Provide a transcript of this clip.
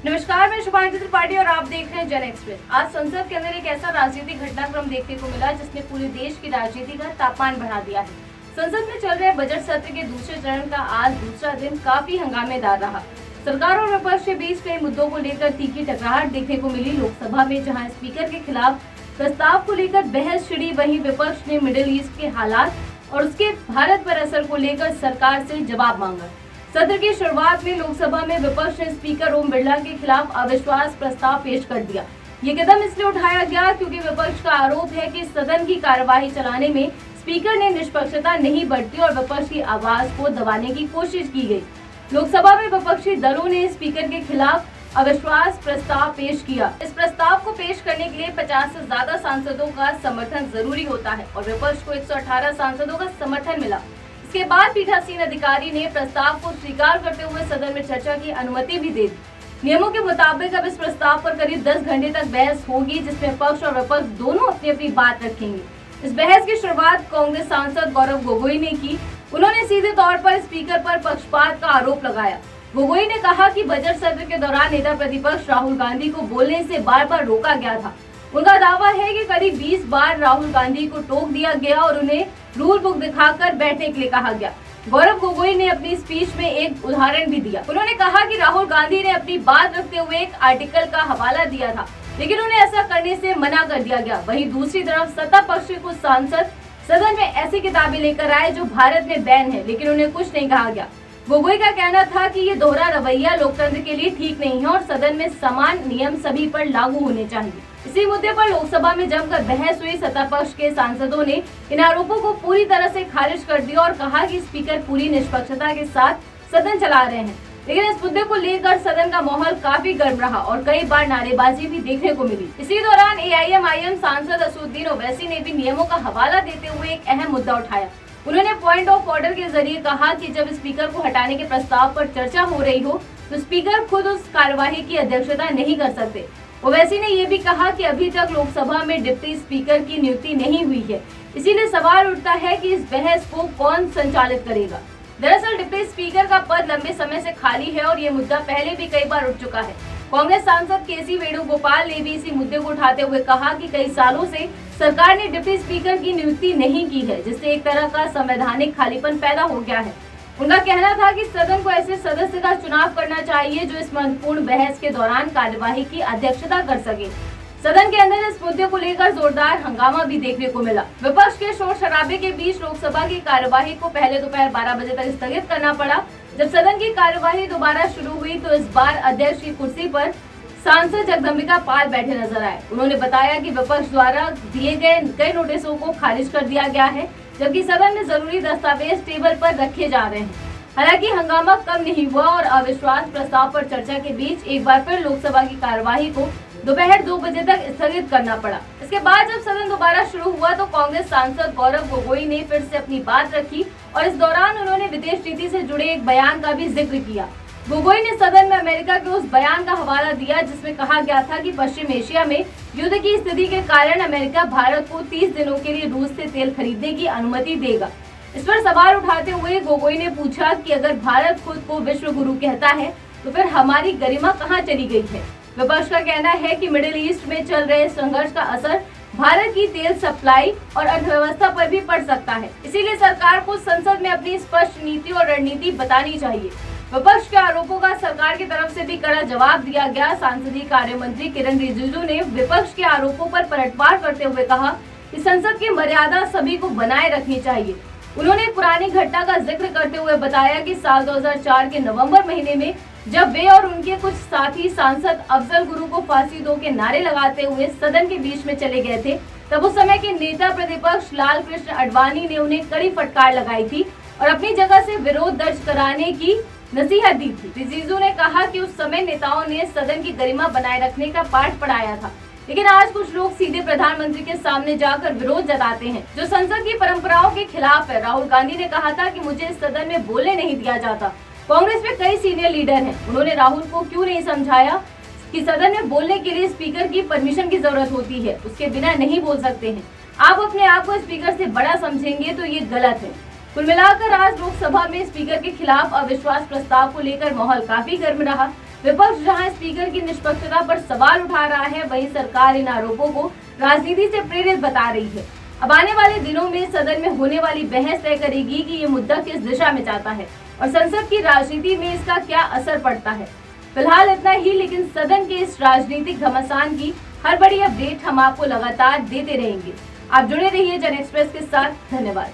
नमस्कार, मैं शुभांगी त्रिपाठी और आप देख रहे हैं जन एक्सप्रेस। आज संसद के अंदर एक ऐसा राजनीतिक घटनाक्रम देखने को मिला जिसने पूरे देश की राजनीति का तापमान बढ़ा दिया है। संसद में चल रहे बजट सत्र के दूसरे चरण का आज दूसरा दिन काफी हंगामेदार रहा। सरकार और विपक्ष के बीच कई मुद्दों को लेकर तीखी टकराहट देखने को मिली। लोकसभा में जहां स्पीकर के खिलाफ प्रस्ताव को लेकर बहस छिड़ी, वहीं विपक्ष ने मिडिल ईस्ट के हालात और उसके भारत पर असर को लेकर सरकार से जवाब मांगा। सत्र की शुरुआत में लोकसभा में विपक्ष ने स्पीकर ओम बिरला के खिलाफ अविश्वास प्रस्ताव पेश कर दिया। ये कदम इसलिए उठाया गया क्योंकि विपक्ष का आरोप है कि सदन की कार्यवाही चलाने में स्पीकर ने निष्पक्षता नहीं बरती और विपक्ष की आवाज को दबाने की कोशिश की गई। लोकसभा में विपक्षी दलों ने स्पीकर के खिलाफ अविश्वास प्रस्ताव पेश किया। इस प्रस्ताव को पेश करने के लिए 50 से ज्यादा सांसदों का समर्थन जरूरी होता है और विपक्ष को 118 सांसदों का समर्थन मिला। इसके बाद पीठासीन अधिकारी ने प्रस्ताव को स्वीकार करते हुए सदन में चर्चा की अनुमति भी दे दी। नियमों के मुताबिक अब इस प्रस्ताव पर करीब 10 घंटे तक बहस होगी, जिसमें पक्ष और विपक्ष दोनों अपनी अपनी बात रखेंगे। इस बहस की शुरुआत कांग्रेस सांसद गौरव गोगोई ने की। उन्होंने सीधे तौर पर स्पीकर पर पक्षपात का आरोप लगाया। गोगोई ने कहा कि बजट सत्र के दौरान नेता प्रतिपक्ष राहुल गांधी को बोलने से बार बार रोका गया था। उनका दावा है कि करीब 20 बार राहुल गांधी को टोक दिया गया और उन्हें रूल बुक दिखाकर बैठने के लिए कहा गया। गौरव गोगोई ने अपनी स्पीच में एक उदाहरण भी दिया। उन्होंने कहा कि राहुल गांधी ने अपनी बात रखते हुए एक आर्टिकल का हवाला दिया था, लेकिन उन्हें ऐसा करने से मना कर दिया गया। वहीं दूसरी तरफ सत्ता पक्ष के कुछ सांसद सदन में ऐसी किताबें लेकर आए जो भारत में बैन है, लेकिन उन्हें कुछ नहीं कहा गया। गोगोई का कहना था कि ये दोहरा रवैया लोकतंत्र के लिए ठीक नहीं है और सदन में समान नियम सभी पर लागू होने चाहिए। इसी मुद्दे पर लोकसभा में जमकर बहस हुई। सत्ता पक्ष के सांसदों ने इन आरोपों को पूरी तरह से खारिज कर दिया और कहा कि स्पीकर पूरी निष्पक्षता के साथ सदन चला रहे हैं। लेकिन इस मुद्दे को लेकर सदन का माहौल काफी गर्म रहा और कई बार नारेबाजी भी देखने को मिली। इसी दौरान AIMIM सांसद असदुद्दीन ओवैसी ने भी नियमों का हवाला देते हुए एक अहम मुद्दा उठाया। उन्होंने पॉइंट ऑफ ऑर्डर के जरिए कहा कि जब स्पीकर को हटाने के प्रस्ताव पर चर्चा हो रही हो तो स्पीकर खुद उस कार्यवाही की अध्यक्षता नहीं कर सकते। ओवैसी ने ये भी कहा कि अभी तक लोकसभा में डिप्टी स्पीकर की नियुक्ति नहीं हुई है, इसीलिए सवाल उठता है कि इस बहस को कौन संचालित करेगा। दरअसल डिप्टी स्पीकर का पद लंबे समय से खाली है और ये मुद्दा पहले भी कई बार उठ चुका है। कांग्रेस सांसद KC वेणुगोपाल ने भी इसी मुद्दे को उठाते हुए कहा कि कई सालों से सरकार ने डिप्टी स्पीकर की नियुक्ति नहीं की है, जिससे एक तरह का संवैधानिक खालीपन पैदा हो गया है। उनका कहना था कि सदन को ऐसे सदस्य का चुनाव करना चाहिए जो इस महत्वपूर्ण बहस के दौरान कार्यवाही की अध्यक्षता कर सके। सदन के अंदर इस मुद्दे को लेकर जोरदार हंगामा भी देखने को मिला। विपक्ष के शोर शराबे के बीच लोकसभा की कार्यवाही को पहले दोपहर 12 बजे तक स्थगित करना पड़ा। जब सदन की कार्यवाही दोबारा शुरू हुई तो इस बार अध्यक्ष की कुर्सी पर सांसद जगदम्बिका पाल बैठे नजर आए। उन्होंने बताया कि विपक्ष द्वारा दिए गए कई नोटिसों को खारिज कर दिया गया है, जबकि सदन में जरूरी दस्तावेज टेबल पर रखे जा रहे हैं। हालांकि हंगामा कम नहीं हुआ और अविश्वास प्रस्ताव पर चर्चा के बीच एक बार फिर लोकसभा की कार्यवाही को दोपहर 2 बजे तक स्थगित करना पड़ा। इसके बाद जब सदन दोबारा शुरू हुआ तो कांग्रेस सांसद गौरव गोगोई ने फिर से अपनी बात रखी और इस दौरान उन्होंने विदेश नीति से जुड़े एक बयान का भी जिक्र किया। गोगोई ने सदन में अमेरिका के उस बयान का हवाला दिया जिसमें कहा गया था कि पश्चिम एशिया में युद्ध की स्थिति के कारण अमेरिका भारत को 30 दिनों के लिए रूस से तेल खरीदने की अनुमति देगा। इस पर सवाल उठाते हुए गोगोई ने पूछा कि अगर भारत खुद को विश्व गुरु कहता है तो फिर हमारी गरिमा कहाँ चली गई है। विपक्ष का कहना है कि मिडिल ईस्ट में चल रहे संघर्ष का असर भारत की तेल सप्लाई और अर्थव्यवस्था पर भी पड़ सकता है, इसीलिए सरकार को संसद में अपनी स्पष्ट नीति और रणनीति बतानी चाहिए। विपक्ष के आरोपों का सरकार की तरफ से भी कड़ा जवाब दिया गया। संसदीय कार्य मंत्री किरण रिजिजू ने विपक्ष के आरोपों पर पलटवार करते हुए कहा कि संसद की मर्यादा सभी को बनाए रखनी चाहिए। उन्होंने पुरानी घटना का जिक्र करते हुए बताया कि साल 2004 के नवंबर महीने में जब वे और उनके कुछ साथी सांसद अफजल गुरु को फांसी दो के नारे लगाते हुए सदन के बीच में चले गए थे, तब उस समय के नेता प्रतिपक्ष लाल कृष्ण आडवाणी ने उन्हें कड़ी फटकार लगाई थी और अपनी जगह से विरोध दर्ज कराने की नसीहत दी थी। रिजिजू ने कहा कि उस समय नेताओं ने सदन की गरिमा बनाए रखने का पाठ पढ़ाया था, लेकिन आज कुछ लोग सीधे प्रधानमंत्री के सामने जाकर विरोध जताते हैं, जो संसद की परंपराओं के खिलाफ है। राहुल गांधी ने कहा था कि मुझे इस सदन में बोलने नहीं दिया जाता। कांग्रेस में कई सीनियर लीडर हैं, उन्होंने राहुल को क्यों नहीं समझाया कि सदन में बोलने के लिए स्पीकर की परमिशन की जरूरत होती है, उसके बिना नहीं बोल सकते हैं। आप अपने आप को स्पीकर से बड़ा समझेंगे तो ये गलत है। कुल मिलाकर आज लोकसभा में स्पीकर के खिलाफ अविश्वास प्रस्ताव को लेकर माहौल काफी गर्म रहा। विपक्ष जहां स्पीकर की निष्पक्षता पर सवाल उठा रहा है, वहीं सरकार इन आरोपों को राजनीति से प्रेरित बता रही है। अब आने वाले दिनों में सदन में होने वाली बहस तय करेगी कि ये मुद्दा किस दिशा में जाता है और संसद की राजनीति में इसका क्या असर पड़ता है। फिलहाल इतना ही, लेकिन सदन के इस राजनीतिक घमासान की हर बड़ी अपडेट हम आपको लगातार देते रहेंगे। आप जुड़े रहिए जन एक्सप्रेस के साथ। धन्यवाद।